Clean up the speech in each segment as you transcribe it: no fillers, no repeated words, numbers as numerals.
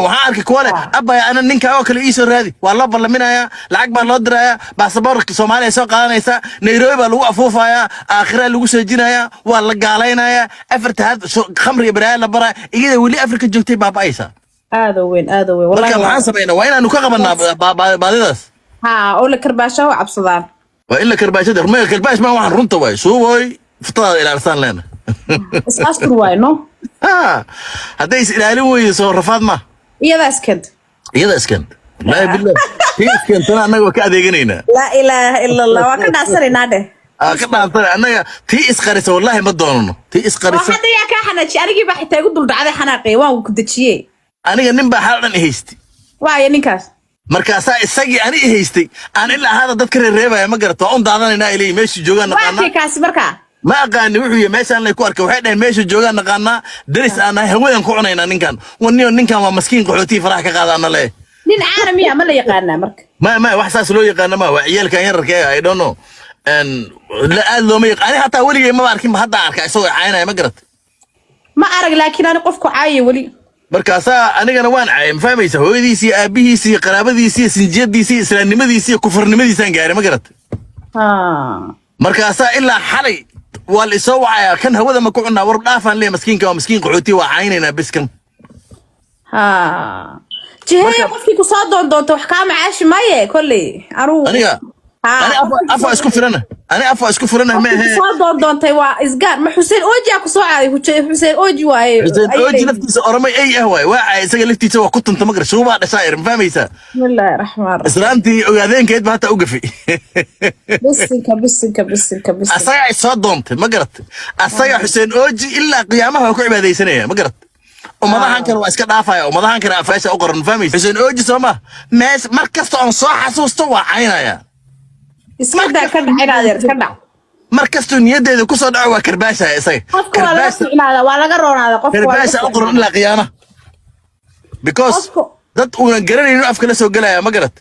waxaan arkay kuwa leh abay ana ninka oo kale iisoo raadi waa la ballaminayaa lacag baa loo dirayaa baasaboorka Soomaaliya soo qaadanaysa Nairobi baa lagu afuufayaa aakhira lagu soo jinayaa waa la gaalaynayaa afarta had khamri ibraahim la bara iyada wali Afrika joogtay baaba'aysa aad weyn wallahi waxaan sameeynaa waa inaanu ka qabanaa baadidaas ha oo la karbaasho oo cabsadaan waa in la karbaashada rumeey karbaash ma waxaan runta way suuboy fitada ila arsan leena isastur way no hadday is ilaalin weyso rafaad ma iyada iskand la billah iskand tana anaga ka adeeganayna la ilaaha illa allah waa ka dhaasanayna de ka dhaaftan anaga tii isqarisa wallahi ma doonano tii isqarisa waxa yaa ka xanaji anigii baa xitaa igu dul dhacday xanaaqay waan ku dajiyay aniga nin baa xal dhan haystay waaya ninkaas markaas isagii ani haystay aan ilaa hada dadka reebaya ma garato on daadanayna ilay meeshii joogan naqaana waa kaas markaa ما أقاني وحوي ماشان لا يكون كوحدة ماشي جوجان نقانا درس أنا هوين كوعنينا نكان ونيو نكان ما مسكين قحوتي فرح كقاعد أنا ليه نين عالمي عمل يقانا مرك ما وحساس لو يقانا ما وعيال كان يرك I don't know and لا لو ما يقاني حتى ولي ما بعرف ما حدا عارك يسوي عينه ما قرت ما أعرف لكن أنا قفكو عاي ولي markaasa anigana waan caayim fahmaysa hooyadiisi aabihiisi qaraabadiisi sinjiyadiisi islaamnimadiisi kufurnimadiisi aan gaaray ma garat markaasa ilaa xalay wal isoo wacaya kan hawada ma ku cunaa war dhaafan leey miskiinka waa miskiin qaxooti waa caynayna biskan jihaya qofkii ku soo doonto wax ka macaashi maaye kulli aniga afa isku firana afa isku firana ma aha soo doontay waa isgaar ma Xuseen Ooji ku soo caaday Xuseen Ooji waaye Xuseen Ooji naftiisa oramay ay waay waa isaga laftiisa waa ku tunta magar shuuba dhashaayir ma fahmaysa bismillahir rahmaanir rahiim islaantii ogaadeenkeed baa ta u gafi bisinka asaga soo doontay ma garat asaga Xuseen Ooji ilaa qiyaamaha ku cibaadeysanaya ma garat umadahan kale waa iska dhaafaya umadahan kale afaasha u qoran fahmaysa Xuseen Ooji Sooma mees markasta on soo xasuusto waa caynaya isma daa ka dhacay ka dhac markasto niyadeeda ku soo dhaco waa karbaasha isaga karbaasha waa laga roonaada qofka karbaasha u qoran ilaa qiyaamaha because dad uu garanayno afka la soo galaya ma garat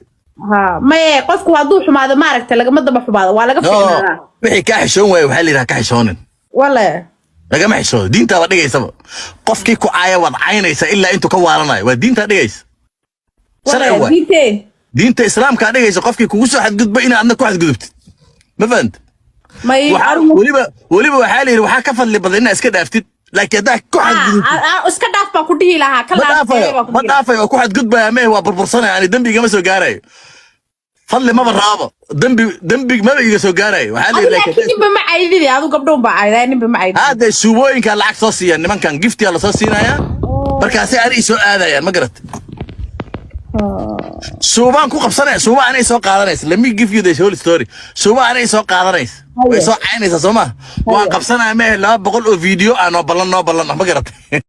ma qofku haduu xumaado ma aragtay laga madaba xumaado waa laga fiicnaa wixii ka xishoon way waxa la yiraahdaa ka xishoonin wallahi laga ma xishoodo diinta waa dhigaysaba qofkii ku caaya wad caynaysa ilaa intuu ka waaranayo waa diinta dhigaysa sharci diinta islaamka dhigaysa qofkii kugu soo xadgudbo in aadna ku xadgudubtid ma fahant waliba waxa la yiri waxa ka fadli badan in iska dhaaftid laakiin hadaa ku xadgudubtid iska dhaaf baa ku dhihi lahaa kala ma dhaafay oo ku xadgudbaya ma waa burbursanay ani dambiga ma soo gaarayo fadli ma baraabo dambi ma iga soo gaarayo waxa la yiri laakiin ma caydidi adu gabdhoon baa cayday ninba ma caydidi hada suubooyinka lacag soo siiyan nimankan gifti la soo siinaya markaas ay soo aadayaan ma garat suubaan ku qabsanay suubaan anay soo qaadanaysa let me give you the whole story suubaan anay soo qaadanaysa way soo caynaysa Soomaa waan qabsanay ma 200 oo video aan oo ballan ma garatay